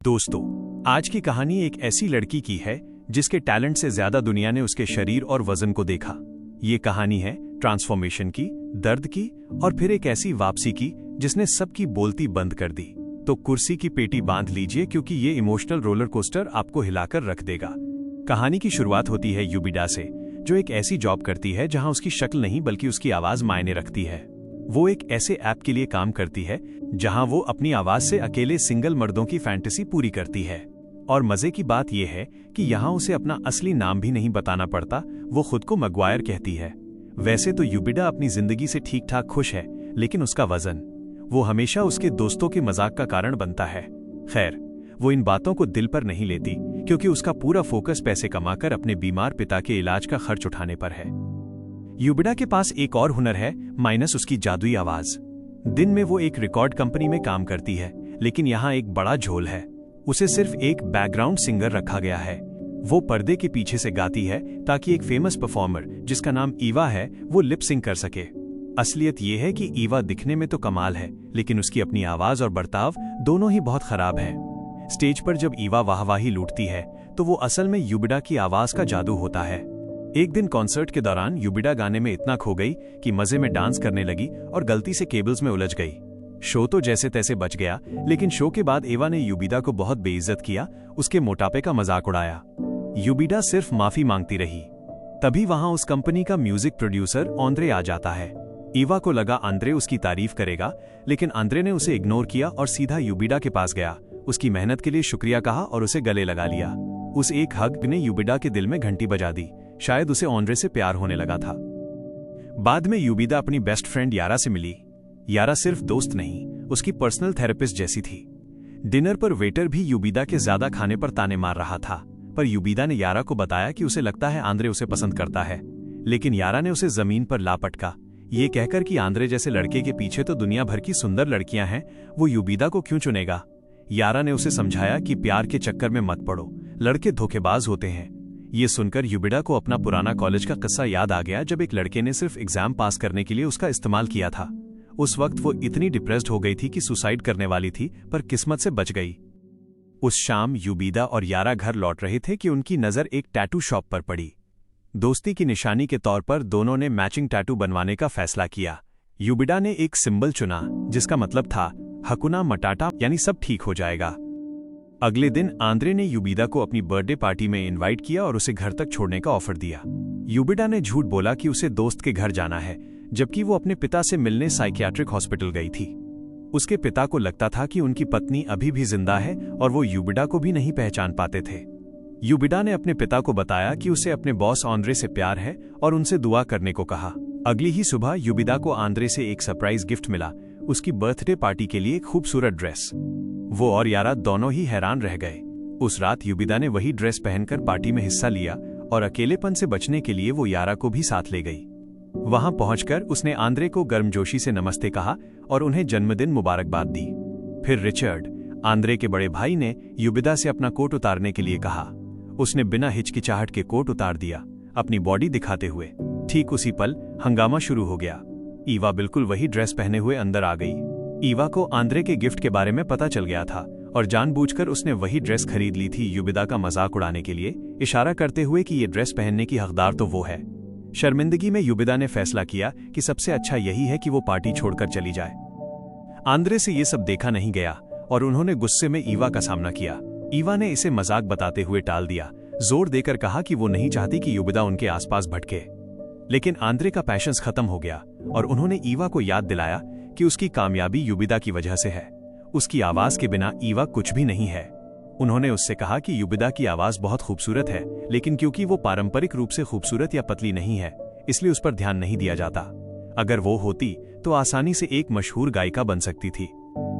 दोस्तों, आज की कहानी एक ऐसी लड़की की है जिसके टैलेंट से ज्यादा दुनिया ने उसके शरीर और वजन को देखा। ये कहानी है ट्रांसफॉर्मेशन की, दर्द की और फिर एक ऐसी वापसी की जिसने सबकी बोलती बंद कर दी। तो कुर्सी की पेटी बांध लीजिए क्योंकि ये इमोशनल रोलर कोस्टर आपको हिलाकर रख देगा। कहानी की शुरुआत होती है युबिडा से, जो एक ऐसी जॉब करती है जहां उसकी शक्ल नहीं बल्कि उसकी आवाज मायने रखती है। वो एक ऐसे ऐप के लिए काम करती है जहां वो अपनी आवाज से अकेले सिंगल मर्दों की फैंटेसी पूरी करती है। और मजे की बात यह है कि यहां उसे अपना असली नाम भी नहीं बताना पड़ता, वो खुद को मैग्वायर कहती है। वैसे तो युबिडा अपनी जिंदगी से ठीक ठाक खुश है, लेकिन उसका वजन, वो हमेशा उसके दोस्तों के मजाक का कारण बनता है। खैर, वो इन बातों को दिल पर नहीं लेती क्योंकि उसका पूरा फोकस पैसे कमाकर अपने बीमार पिता के इलाज का खर्च उठाने पर है। युबिडा के पास एक और हुनर है, माइनस उसकी जादुई आवाज। दिन में वो एक रिकॉर्ड कंपनी में काम करती है, लेकिन यहाँ एक बड़ा झोल है। उसे सिर्फ एक बैकग्राउंड सिंगर रखा गया है। वो पर्दे के पीछे से गाती है ताकि एक फेमस परफॉर्मर जिसका नाम ईवा है वो लिप सिंक कर सके। असलियत ये है कि ईवा दिखने में तो कमाल है, लेकिन उसकी अपनी आवाज और बर्ताव दोनों ही बहुत खराब है। स्टेज पर जब ईवा वाहवाही लूटती है तो वो असल में युबिडा की आवाज का जादू होता है। एक दिन कॉन्सर्ट के दौरान युबिडा गाने में इतना खो गई कि मजे में डांस करने लगी और गलती से केबल्स में उलझ गई। शो तो जैसे तैसे बच गया, लेकिन शो के बाद एवा ने युबिडा को बहुत बेइज्जत किया, उसके मोटापे का मजाक उड़ाया। युबिडा सिर्फ माफी मांगती रही। तभी वहां उस कंपनी का म्यूजिक प्रोड्यूसर आंद्रे आ जाता है। एवा को लगा आंद्रे उसकी तारीफ करेगा, लेकिन आंद्रे ने उसे इग्नोर किया और सीधा युबिडा के पास गया, उसकी मेहनत के लिए शुक्रिया कहा और उसे गले लगा लिया। उस एक हग ने युबिडा के दिल में घंटी बजा दी। शायद उसे आंद्रे से प्यार होने लगा था। बाद में युबिडा अपनी बेस्ट फ्रेंड यारा से मिली। यारा सिर्फ दोस्त नहीं, उसकी पर्सनल थेरेपिस्ट जैसी थी। डिनर पर वेटर भी युबिडा के ज्यादा खाने पर ताने मार रहा था, पर युबिडा ने यारा को बताया कि उसे लगता है आंद्रे उसे पसंद करता है। लेकिन यारा ने उसे जमीन पर ला पटका, ये कहकर कि आंद्रे जैसे लड़के के पीछे तो दुनिया भर की सुंदर लड़कियां हैं, वो युबिडा को क्यों चुनेगा। यारा ने उसे समझाया कि प्यार के चक्कर में मत पड़ो, लड़के धोखेबाज होते हैं। ये सुनकर युबिडा को अपना पुराना कॉलेज का किस्सा याद आ गया, जब एक लड़के ने सिर्फ एग्जाम पास करने के लिए उसका इस्तेमाल किया था। उस वक्त वो इतनी डिप्रेस्ड हो गई थी कि सुसाइड करने वाली थी, पर किस्मत से बच गई। उस शाम युबिडा और यारा घर लौट रहे थे कि उनकी नजर एक टैटू शॉप पर पड़ी। दोस्ती की निशानी के तौर पर दोनों ने मैचिंग टैटू बनवाने का फैसला किया। युबिडा ने एक सिंबल चुना जिसका मतलब था हकुना मटाटा, यानी सब ठीक हो जाएगा। अगले दिन आंद्रे ने युबिडा को अपनी बर्थडे पार्टी में इनवाइट किया और उसे घर तक छोड़ने का ऑफर दिया। युबिडा ने झूठ बोला कि उसे दोस्त के घर जाना है, जबकि वो अपने पिता से मिलने साइकियाट्रिक हॉस्पिटल गई थी। उसके पिता को लगता था कि उनकी पत्नी अभी भी जिंदा है और वो युबिडा को भी नहीं पहचान पाते थे। युबिडा ने अपने पिता को बताया कि उसे अपने बॉस आंद्रे से प्यार है और उनसे दुआ करने को कहा। अगली ही सुबह युबिडा को आंद्रे से एक सरप्राइज गिफ्ट मिला, उसकी बर्थडे पार्टी के लिए एक खूबसूरत ड्रेस। वो और यारा दोनों ही हैरान रह गए। उस रात युबिडा ने वही ड्रेस पहनकर पार्टी में हिस्सा लिया और अकेलेपन से बचने के लिए वो यारा को भी साथ ले गई। वहां पहुंचकर उसने आंद्रे को गर्मजोशी से नमस्ते कहा और उन्हें जन्मदिन मुबारकबाद दी। फिर रिचर्ड, आंद्रे के बड़े भाई, ने युबिडा से अपना कोट उतारने के लिए कहा। उसने बिना हिचकिचाहट के कोट उतार दिया, अपनी बॉडी दिखाते हुए। ठीक उसी पल हंगामा शुरू हो गया। ईवा बिल्कुल वही ड्रेस पहने हुए अंदर आ गई। ईवा को आंद्रे के गिफ्ट के बारे में पता चल गया था और जानबूझकर उसने वही ड्रेस खरीद ली थी युबिडा का मजाक उड़ाने के लिए, इशारा करते हुए कि ये ड्रेस पहनने की हकदार तो वो है। शर्मिंदगी में युबिडा ने फैसला किया कि सबसे अच्छा यही है कि वो पार्टी छोड़कर चली जाए। आंद्रे से ये सब देखा नहीं गया और उन्होंने गुस्से में ईवा का सामना किया। ईवा ने इसे मजाक बताते हुए टाल दिया, जोर देकर कहा कि वो नहीं चाहती कि युबिडा उनके आसपास भटके। लेकिन आंद्रे का पैशंस खत्म हो गया और उन्होंने ईवा को याद दिलाया कि उसकी कामयाबी युबिडा की वजह से है। उसकी आवाज के बिना ईवा कुछ भी नहीं है। उन्होंने उससे कहा कि युबिडा की आवाज बहुत खूबसूरत है, लेकिन क्योंकि वो पारंपरिक रूप से खूबसूरत या पतली नहीं है, इसलिए उस पर ध्यान नहीं दिया जाता। अगर वो होती तो आसानी से एक मशहूर गायिका बन सकती थी।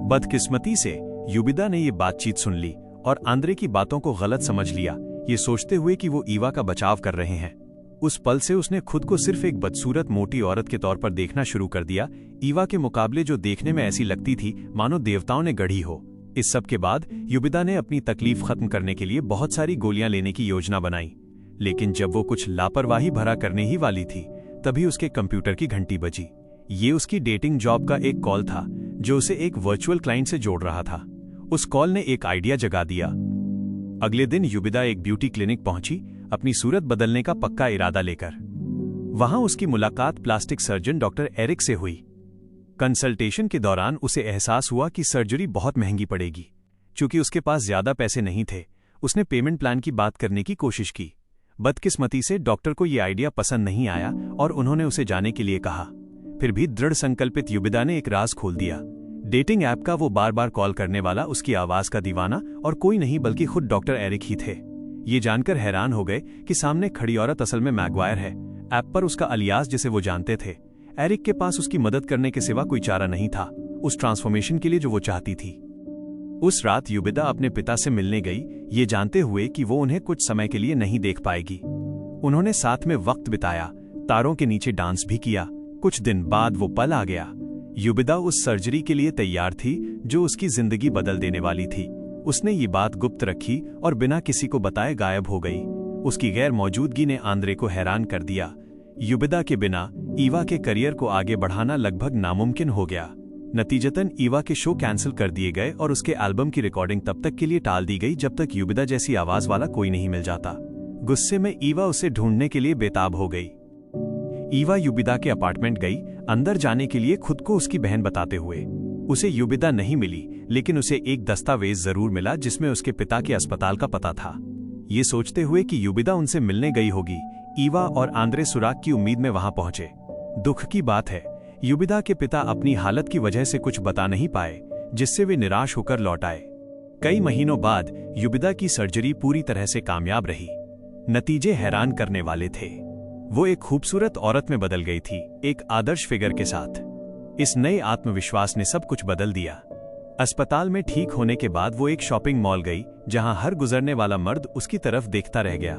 बदकिस्मती से युबिडा ने ये बातचीत सुन ली और आंद्रे की बातों को गलत समझ लिया, ये सोचते हुए कि वो ईवा का बचाव कर रहे हैं। उस पल से उसने खुद को सिर्फ एक बदसूरत मोटी औरत के तौर पर देखना शुरू कर दिया, ईवा के मुकाबले जो देखने में ऐसी लगती थी मानो देवताओं ने गढ़ी हो। इस सब के बाद युबिडा ने अपनी तकलीफ खत्म करने के लिए बहुत सारी गोलियां लेने की योजना बनाई, लेकिन जब वो कुछ लापरवाही भरा करने ही वाली थी, तभी उसके कंप्यूटर की घंटी बजी। ये उसकी डेटिंग जॉब का एक कॉल था जो उसे एक वर्चुअल क्लाइंट से जोड़ रहा था। उस कॉल ने एक आइडिया जगा दिया। अगले दिन युबिदा एक ब्यूटी क्लिनिक पहुंची, अपनी सूरत बदलने का पक्का इरादा लेकर। वहां उसकी मुलाकात प्लास्टिक सर्जन डॉक्टर एरिक से हुई। कंसल्टेशन के दौरान उसे एहसास हुआ कि सर्जरी बहुत महंगी पड़ेगी। चूंकि उसके पास ज्यादा पैसे नहीं थे, उसने पेमेंट प्लान की बात करने की कोशिश की। बदकिस्मती से डॉक्टर को यह आइडिया पसंद नहीं आया और उन्होंने उसे जाने के लिए कहा। फिर भी दृढ़ संकल्पित युबिदा ने एक राज खोल दिया। डेटिंग ऐप का वो बार बार कॉल करने वाला उसकी आवाज का दीवाना और कोई नहीं बल्कि खुद डॉक्टर एरिक ही थे। ये जानकर हैरान हो गए कि सामने खड़ी औरत असल में मैगवायर है, ऐप पर उसका अलियास जिसे वो जानते थे। एरिक के पास उसकी मदद करने के सिवा कोई चारा नहीं था, उस ट्रांसफॉर्मेशन के लिए जो वो चाहती थी। उस रात युबिदा अपने पिता से मिलने गई, ये जानते हुए कि वो उन्हें कुछ समय के लिए नहीं देख पाएगी। उन्होंने साथ में वक्त बिताया, तारों के नीचे डांस भी किया। कुछ दिन बाद वो पल आ गया। युबिदा उस सर्जरी के लिए तैयार थी जो उसकी जिंदगी बदल देने वाली थी। उसने ये बात गुप्त रखी और बिना किसी को बताए गायब हो गई। उसकी गैर मौजूदगी ने आंद्रे को हैरान कर दिया। युबिदा के बिना ईवा के करियर को आगे बढ़ाना लगभग नामुमकिन हो गया। नतीजतन ईवा के शो कैंसिल कर दिए गए और उसके एल्बम की रिकॉर्डिंग तब तक के लिए टाल दी गई जब तक युबिदा जैसी आवाज वाला कोई नहीं मिल जाता। गुस्से में ईवा उसे ढूंढने के लिए बेताब हो गई। ईवा युबिदा के अपार्टमेंट गई, अंदर जाने के लिए खुद को उसकी बहन बताते हुए। उसे युबिदा नहीं मिली, लेकिन उसे एक दस्तावेज जरूर मिला जिसमें उसके पिता के अस्पताल का पता था। ये सोचते हुए कि युबिदा उनसे मिलने गई होगी, ईवा और आंद्रे सुराग की उम्मीद में वहां पहुंचे। दुख की बात है, युबिदा के पिता अपनी हालत की वजह से कुछ बता नहीं पाए, जिससे वे निराश होकर लौट आए। कई महीनों बाद युबिदा की सर्जरी पूरी तरह से कामयाब रही। नतीजे हैरान करने वाले थे। वो एक खूबसूरत औरत में बदल गई थी, एक आदर्श फिगर के साथ। इस नए आत्मविश्वास ने सब कुछ बदल दिया। अस्पताल में ठीक होने के बाद वो एक शॉपिंग मॉल गई, जहां हर गुजरने वाला मर्द उसकी तरफ देखता रह गया।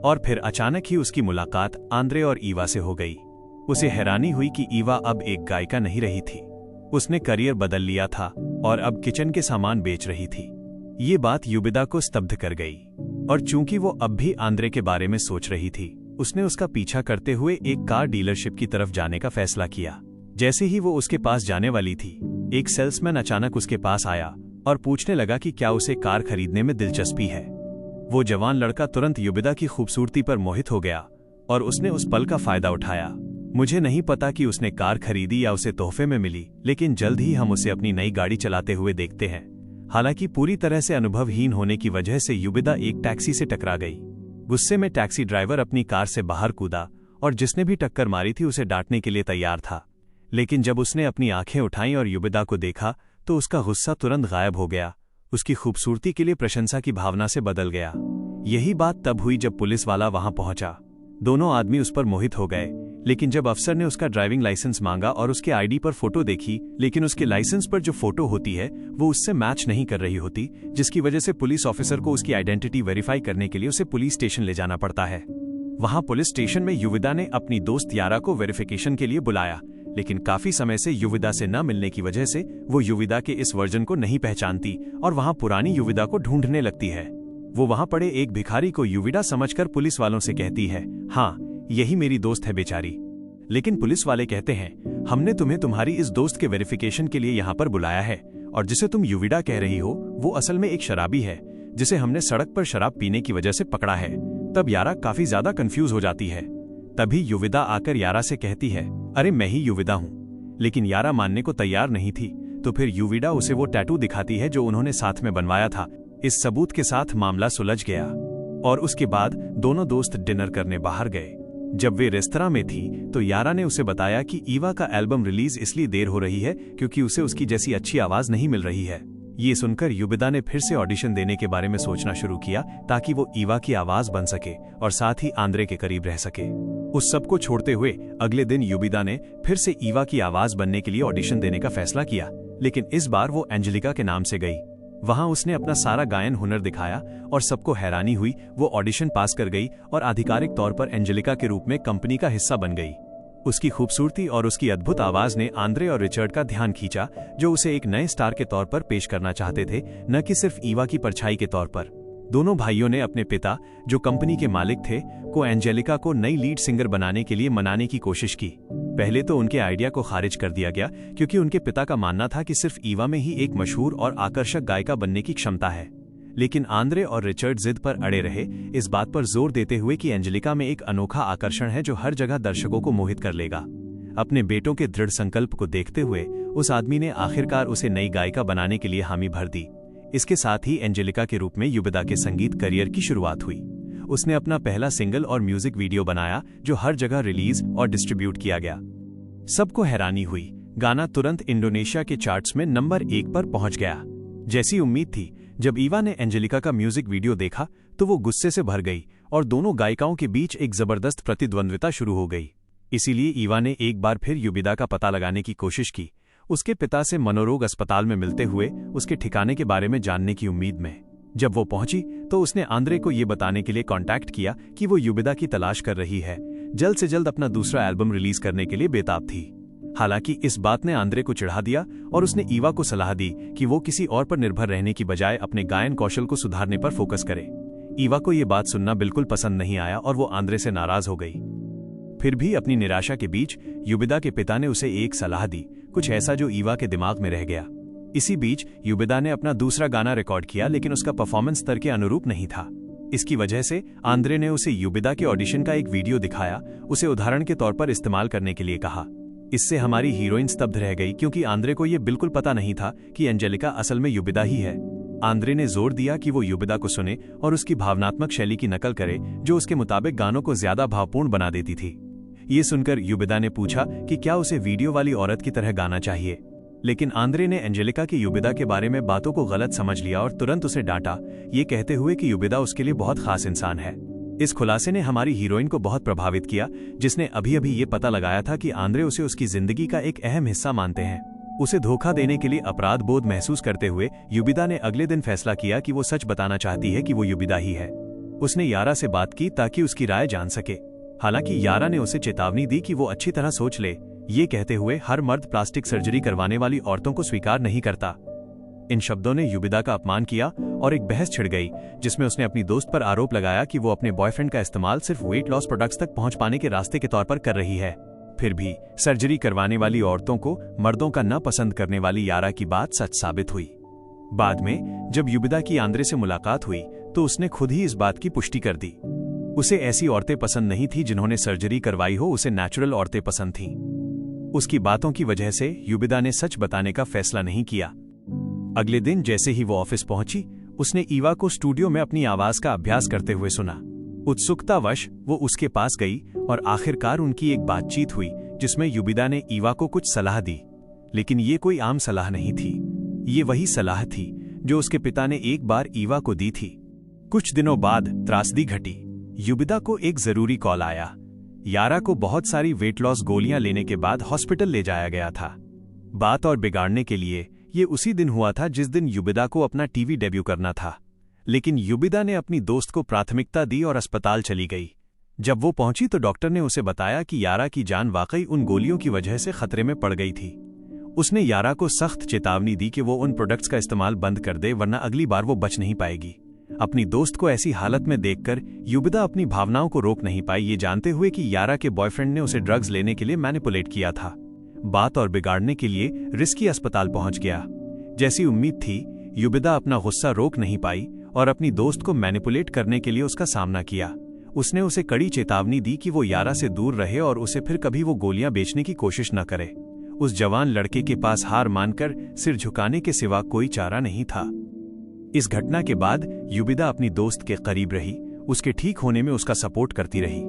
और फिर अचानक ही उसकी मुलाकात आंद्रे और ईवा से हो गई। उसे हैरानी हुई कि ईवा अब एक गायिका नहीं रही थी। उसने करियर बदल लिया था और अब किचन के सामान बेच रही थी। ये बात युबिदा को स्तब्ध कर गई। और चूंकि वो अब भी आंद्रे के बारे में सोच रही थी, उसने उसका पीछा करते हुए एक कार डीलरशिप की तरफ जाने का फैसला किया। जैसे ही वो उसके पास जाने वाली थी, एक सेल्समैन अचानक उसके पास आया और पूछने लगा कि क्या उसे कार खरीदने में दिलचस्पी है। वो जवान लड़का तुरंत युबिदा की खूबसूरती पर मोहित हो गया और उसने उस पल का फायदा उठाया। मुझे नहीं पता कि उसने कार खरीदी या उसे तोहफे में मिली, लेकिन जल्द ही हम उसे अपनी नई गाड़ी चलाते हुए देखते हैं। हालांकि पूरी तरह से अनुभवहीन होने की वजह से युबिदा एक टैक्सी से टकरा गई। गुस्से में टैक्सी ड्राइवर अपनी कार से बाहर कूदा और जिसने भी टक्कर मारी थी उसे डांटने के लिए तैयार था। लेकिन जब उसने अपनी आंखें उठाईं और युबिदा को देखा तो उसका गुस्सा तुरंत गायब हो गया। उसकी खूबसूरती के लिए प्रशंसा की भावना से बदल गया। यही बात तब हुई जब पुलिस वाला वहां पहुंचा। दोनों आदमी उस पर मोहित हो गए, लेकिन जब अफसर ने उसका ड्राइविंग लाइसेंस मांगा और उसके आईडी पर फोटो देखी, लेकिन उसके लाइसेंस पर जो फोटो होती है वो उससे मैच नहीं कर रही होती, जिसकी वजह से पुलिस ऑफिसर को उसकी आइडेंटिटी वेरीफाई करने के लिए उसे पुलिस स्टेशन ले जाना पड़ता है। वहां पुलिस स्टेशन में युविदा ने अपनी दोस्त यारा को वेरिफिकेशन के लिए बुलाया, लेकिन काफी समय से युविदा से न मिलने की वजह से वो युविदा के इस वर्जन को नहीं पहचानती और वहां पुरानी युविदा को ढूंढने लगती है। वो वहां पड़े एक भिखारी को युविदा समझकर पुलिस वालों से कहती है, हाँ यही मेरी दोस्त है बेचारी। लेकिन पुलिस वाले कहते हैं, हमने तुम्हें तुम्हारी इस दोस्त के वेरिफिकेशन के लिए यहाँ पर बुलाया है और जिसे तुम युविदा कह रही हो वो असल में एक शराबी है जिसे हमने सड़क पर शराब पीने की वजह से पकड़ा है। तब यारा काफी ज्यादा कंफ्यूज हो जाती है। तभी युविदा आकर यारा से कहती है, अरे मैं ही युविदा हूँ। लेकिन यारा मानने को तैयार नहीं थी, तो फिर युविदा उसे वो टैटू दिखाती है जो उन्होंने साथ में बनवाया था। इस सबूत के साथ मामला सुलझ गया और उसके बाद दोनों दोस्त डिनर करने बाहर गए। जब वे रेस्तरां में थी तो यारा ने उसे बताया कि ईवा का एल्बम रिलीज इसलिए देर हो रही है क्योंकि उसे उसकी जैसी अच्छी आवाज नहीं मिल रही है। ये सुनकर युविदा ने फिर से ऑडिशन देने के बारे में सोचना शुरू किया ताकि वो ईवा की आवाज बन सके और साथ ही आंद्रे के करीब रह सके। उस सब को छोड़ते हुए अगले दिन युविदा ने फिर से ईवा की आवाज बनने के लिए ऑडिशन देने का फैसला किया, लेकिन इस बार वो एंजेलिका के नाम से गई। वहां उसने अपना सारा गायन हुनर दिखाया और सबको हैरानी हुई। वो ऑडिशन पास कर गई और आधिकारिक तौर पर एंजेलिका के रूप में कंपनी का हिस्सा बन गई। उसकी खूबसूरती और उसकी अद्भुत आवाज ने आंद्रे और रिचर्ड का ध्यान खींचा, जो उसे एक नए स्टार के तौर पर पेश करना चाहते थे, न कि सिर्फ ईवा की परछाई के तौर पर। दोनों भाइयों ने अपने पिता, जो कंपनी के मालिक थे, को एंजेलिका को नई लीड सिंगर बनाने के लिए मनाने की कोशिश की। पहले तो उनके आइडिया को खारिज कर दिया गया, क्योंकि उनके पिता का मानना था कि सिर्फ ईवा में ही एक मशहूर और आकर्षक गायिका बनने की क्षमता है। लेकिन आंद्रे और रिचर्ड जिद पर अड़े रहे, इस बात पर जोर देते हुए कि एंजेलिका में एक अनोखा आकर्षण है जो हर जगह दर्शकों को मोहित कर लेगा। अपने बेटों के दृढ़ संकल्प को देखते हुए उस आदमी ने आखिरकार उसे नई गायिका बनाने के लिए हामी भर दी। इसके साथ ही एंजेलिका के रूप में युबिदा के संगीत करियर की शुरुआत हुई। उसने अपना पहला सिंगल और म्यूजिक वीडियो बनाया, जो हर जगह रिलीज और डिस्ट्रीब्यूट किया गया। सबको हैरानी हुई, गाना तुरंत इंडोनेशिया के चार्ट्स में नंबर 1 पर पहुंच गया। जैसी उम्मीद थी, जब ईवा ने एंजेलिका का म्यूजिक वीडियो देखा तो वो गुस्से से भर गई और दोनों गायिकाओं के बीच एक जबरदस्त प्रतिद्वंद्विता शुरू हो गई। इसीलिए ईवा ने एक बार फिर युबिदा का पता लगाने की कोशिश की, उसके पिता से मनोरोग अस्पताल में मिलते हुए उसके ठिकाने के बारे में जानने की उम्मीद में। जब वो पहुंची तो उसने आंद्रे को ये बताने के लिए कांटेक्ट किया कि वो युबिदा की तलाश कर रही है, जल्द से जल्द अपना दूसरा एल्बम रिलीज करने के लिए बेताब थी। हालांकि इस बात ने आंद्रे को चिढ़ा दिया और उसने ईवा को सलाह दी कि वो किसी और पर निर्भर रहने की बजाय अपने गायन कौशल को सुधारने पर फोकस करे। ईवा को ये बात सुनना बिल्कुल पसंद नहीं आया और वो आंद्रे से नाराज हो गई। फिर भी अपनी निराशा के बीच युबिदा के पिता ने उसे एक सलाह दी, कुछ ऐसा जो ईवा के दिमाग में रह गया। इसी बीच युबिदा ने अपना दूसरा गाना रिकॉर्ड किया, लेकिन उसका परफॉर्मेंस स्तर के अनुरूप नहीं था। इसकी वजह से आंद्रे ने उसे युबिदा के ऑडिशन का एक वीडियो दिखाया, उसे उदाहरण के तौर पर इस्तेमाल करने के लिए कहा। इससे हमारी हीरोइन स्तब्ध रह गई, क्योंकि आंद्रे को यह बिल्कुल पता नहीं था कि एंजेलिका असल में युबिदा ही है। आंद्रे ने जोर दिया कि वो युबिदा को सुने और उसकी भावनात्मक शैली की नकल करे, जो उसके मुताबिक गानों को ज्यादा भावपूर्ण बना देती थी। ये सुनकर युबिदा ने पूछा कि क्या उसे वीडियो वाली औरत की तरह गाना चाहिए, लेकिन आंद्रे ने एंजेलिका की युबिदा के बारे में बातों को गलत समझ लिया और तुरंत उसे डांटा, ये कहते हुए कि युबिदा उसके लिए बहुत खास इंसान है। इस खुलासे ने हमारी हीरोइन को बहुत प्रभावित किया, जिसने अभी अभी ये पता लगाया था कि आंद्रे उसे उसकी जिंदगी का एक अहम हिस्सा मानते हैं। उसे धोखा देने के लिए अपराध बोध महसूस करते हुए युबिदा ने अगले दिन फैसला किया कि वो सच बताना चाहती है कि वो युबिदा ही है। उसने यारा से बात की ताकि उसकी राय जान सके। हालांकि यारा ने उसे चेतावनी दी कि वो अच्छी तरह सोच ले, ये कहते हुए हर मर्द प्लास्टिक सर्जरी करवाने वाली औरतों को स्वीकार नहीं करता। इन शब्दों ने युबिदा का अपमान किया और एक बहस छिड़ गई, जिसमें उसने अपनी दोस्त पर आरोप लगाया कि वो अपने बॉयफ्रेंड का इस्तेमाल सिर्फ वेट लॉस प्रोडक्ट्स तक पहुंच पाने के रास्ते के तौर पर कर रही है। फिर भी सर्जरी करवाने वाली औरतों को मर्दों का न पसंद करने वाली यारा की बात सच साबित हुई। बाद में जब युबिदा की आंद्रे से मुलाकात हुई तो उसने खुद ही इस बात की पुष्टि कर दी। उसे ऐसी औरतें पसंद नहीं थी जिन्होंने सर्जरी करवाई हो, उसे नेचुरल औरतें पसंद थीं। उसकी बातों की वजह से युबिदा ने सच बताने का फैसला नहीं किया। अगले दिन जैसे ही वो ऑफिस पहुंची, उसने ईवा को स्टूडियो में अपनी आवाज का अभ्यास करते हुए सुना। उत्सुकतावश वो उसके पास गई और आखिरकार उनकी एक बातचीत हुई, जिसमें युबिदा ने ईवा को कुछ सलाह दी। लेकिन ये कोई आम सलाह नहीं थी, ये वही सलाह थी जो उसके पिता ने एक बार ईवा को दी थी। कुछ दिनों बाद त्रासदी घटी। युबिदा को एक जरूरी कॉल आया। यारा को बहुत सारी वेट लॉस गोलियां लेने के बाद हॉस्पिटल ले जाया गया था। बात और बिगाड़ने के लिए ये उसी दिन हुआ था जिस दिन युबिदा को अपना टीवी डेब्यू करना था। लेकिन युबिदा ने अपनी दोस्त को प्राथमिकता दी और अस्पताल चली गई। जब वो पहुंची तो डॉक्टर ने उसे बताया कि यारा की जान वाकई उन गोलियों की वजह से खतरे में पड़ गई थी। उसने यारा को सख्त चेतावनी दी कि वो उन प्रोडक्ट्स का इस्तेमाल बंद कर दे, वरना अगली बार वो बच नहीं पाएगी। अपनी दोस्त को ऐसी हालत में देखकर युबिदा अपनी भावनाओं को रोक नहीं पाई, ये जानते हुए कि यारा के बॉयफ्रेंड ने उसे ड्रग्स लेने के लिए मैनिपुलेट किया था। बात और बिगाड़ने के लिए रिस्की अस्पताल पहुंच गया। जैसी उम्मीद थी, युबिदा अपना गुस्सा रोक नहीं पाई और अपनी दोस्त को मैनिपुलेट करने के लिए उसका सामना किया। उसने उसे कड़ी चेतावनी दी कि वो यारा से दूर रहे और उसे फिर कभी वो गोलियां बेचने की कोशिश न करे। उस जवान लड़के के पास हार मानकर सिर झुकाने के सिवा कोई चारा नहीं था। इस घटना के बाद युबिदा अपनी दोस्त के करीब रही, उसके ठीक होने में उसका सपोर्ट करती रही।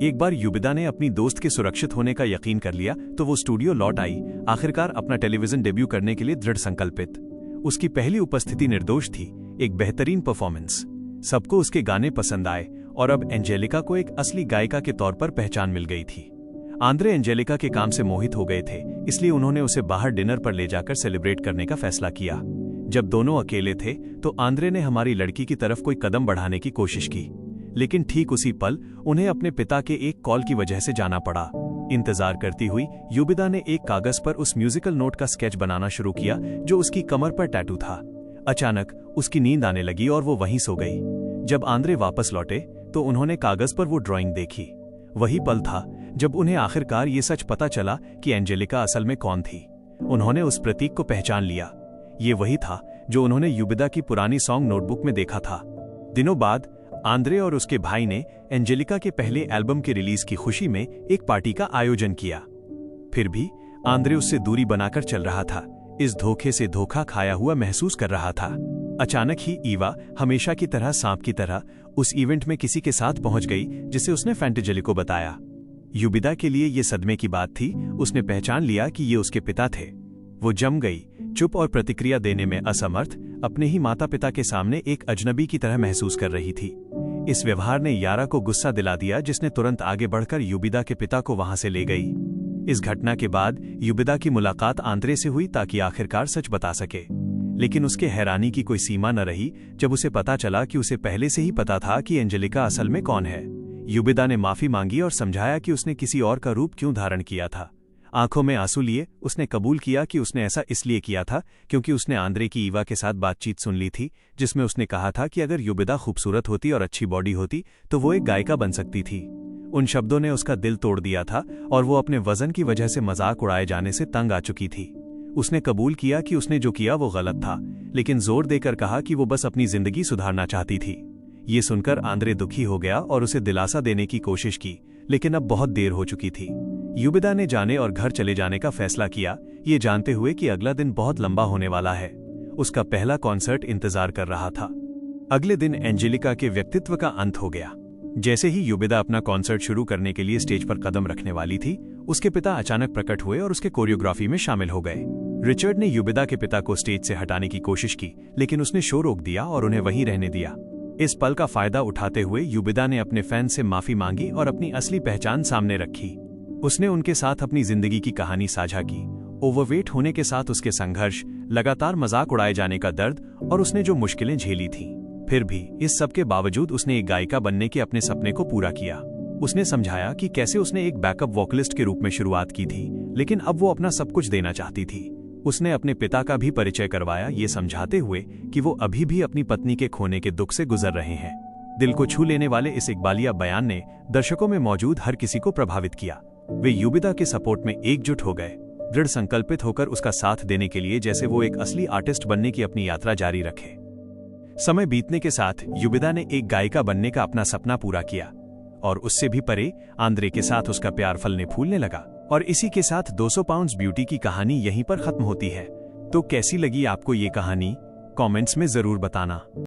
एक बार युबिदा ने अपनी दोस्त के सुरक्षित होने का यकीन कर लिया तो वो स्टूडियो लौट आई, आखिरकार अपना टेलीविजन डेब्यू करने के लिए दृढ़ संकल्पित। उसकी पहली उपस्थिति निर्दोष थी, एक बेहतरीन परफॉर्मेंस। सबको उसके गाने पसंद आए और अब एंजेलिका को एक असली गायिका के तौर पर पहचान मिल गई थी। आंद्रे एंजेलिका के काम से मोहित हो गए थे, इसलिए उन्होंने उसे बाहर डिनर पर ले जाकर सेलिब्रेट करने का फैसला किया। जब दोनों अकेले थे तो आंद्रे ने हमारी लड़की की तरफ कोई कदम बढ़ाने की कोशिश की, लेकिन ठीक उसी पल उन्हें अपने पिता के एक कॉल की वजह से जाना पड़ा। इंतजार करती हुई युबिदा ने एक कागज पर उस म्यूजिकल नोट का स्केच बनाना शुरू किया जो उसकी कमर पर टैटू था। अचानक उसकी नींद आने लगी और वो वहीं सो गई। जब आंद्रे वापस लौटे तो उन्होंने कागज पर वो ड्राइंग देखी। वही पल था जब उन्हें आखिरकार ये सच पता चला कि एंजेलिका असल में कौन थी। उन्होंने उस प्रतीक को पहचान लिया। ये वही था जो उन्होंने यूबिदा की पुरानी सॉन्ग नोटबुक में देखा था। दिनों बाद आंद्रे और उसके भाई ने एंजेलिका के पहले एल्बम के रिलीज की खुशी में एक पार्टी का आयोजन किया। फिर भी आंद्रे उससे दूरी बनाकर चल रहा था, इस धोखे से धोखा खाया हुआ महसूस कर रहा था। अचानक ही ईवा हमेशा की तरह सांप की तरह उस इवेंट में किसी के साथ पहुंच गई जिसे उसने फैंटेजेली को बताया। यूबिदा के लिए ये सदमे की बात थी। उसने पहचान लिया कि ये उसके पिता थे। वो जम गई, चुप और प्रतिक्रिया देने में असमर्थ, अपने ही माता पिता के सामने एक अजनबी की तरह महसूस कर रही थी। इस व्यवहार ने यारा को गुस्सा दिला दिया, जिसने तुरंत आगे बढ़कर यूबिदा के पिता को वहां से ले गई। इस घटना के बाद यूबिदा की मुलाकात आंद्रे से हुई ताकि आखिरकार सच बता सके, लेकिन उसके हैरानी की कोई सीमा न रही जब उसे पता चला कि उसे पहले से ही पता था कि एंजेलिका असल में कौन है। यूबिदा ने माफी मांगी और समझाया कि उसने किसी और का रूप क्यों धारण किया था। आंखों में आंसू लिए उसने कबूल किया कि उसने ऐसा इसलिए किया था क्योंकि उसने आंद्रे की ईवा के साथ बातचीत सुन ली थी, जिसमें उसने कहा था कि अगर यूबिदा खूबसूरत होती और अच्छी बॉडी होती तो वो एक गायिका बन सकती थी। उन शब्दों ने उसका दिल तोड़ दिया था और वो अपने वजन की वजह से मजाक उड़ाए जाने से तंग आ चुकी थी। उसने कबूल किया कि उसने जो किया वो गलत था, लेकिन जोर देकर कहा कि वो बस अपनी जिंदगी सुधारना चाहती थी। ये सुनकर आंद्रे दुखी हो गया और उसे दिलासा देने की कोशिश की, लेकिन अब बहुत देर हो चुकी थी। यूबिदा ने जाने और घर चले जाने का फैसला किया, ये जानते हुए कि अगला दिन बहुत लंबा होने वाला है। उसका पहला कॉन्सर्ट इंतजार कर रहा था। अगले दिन एंजेलिका के व्यक्तित्व का अंत हो गया। जैसे ही यूबिदा अपना कॉन्सर्ट शुरू करने के लिए स्टेज पर कदम रखने वाली थी, उसके पिता अचानक प्रकट हुए और उसके कोरियोग्राफी में शामिल हो गए। रिचर्ड ने यूबिदा के पिता को स्टेज से हटाने की कोशिश की, लेकिन उसने शो रोक दिया और उन्हें वहीं रहने दिया। इस पल का फायदा उठाते हुए यूबिदा ने अपने फैन से माफी मांगी और अपनी असली पहचान सामने रखी। उसने उनके साथ अपनी जिंदगी की कहानी साझा की, ओवरवेट होने के साथ उसके संघर्ष, लगातार मजाक उड़ाए जाने का दर्द और उसने जो मुश्किलें झेली थीं। फिर भी इस सब के बावजूद उसने एक गायिका बनने के अपने सपने को पूरा किया। उसने समझाया कि कैसे उसने एक बैकअप वोकलिस्ट के रूप में शुरुआत की थी, लेकिन अब वो अपना सब कुछ देना चाहती थी। उसने अपने पिता का भी परिचय करवाया, ये समझाते हुए कि वो अभी भी अपनी पत्नी के खोने के दुख से गुजर रहे हैं। दिल को छू लेने वाले इस इकबालिया बयान ने दर्शकों में मौजूद हर किसी को प्रभावित किया। वे यूबिदा के सपोर्ट में एकजुट हो गए, दृढ़ संकल्पित होकर उसका साथ देने के लिए, जैसे वो एक असली आर्टिस्ट बनने की अपनी यात्रा जारी रखे। समय बीतने के साथ यूबिदा ने एक गायिका बनने का अपना सपना पूरा किया और उससे भी परे आंद्रे के साथ उसका प्यार फलने फूलने लगा। और इसी के साथ 200 पाउंड्स ब्यूटी की कहानी यहीं पर खत्म होती है। तो कैसी लगी आपको ये कहानी? कमेंट्स में जरूर बताना।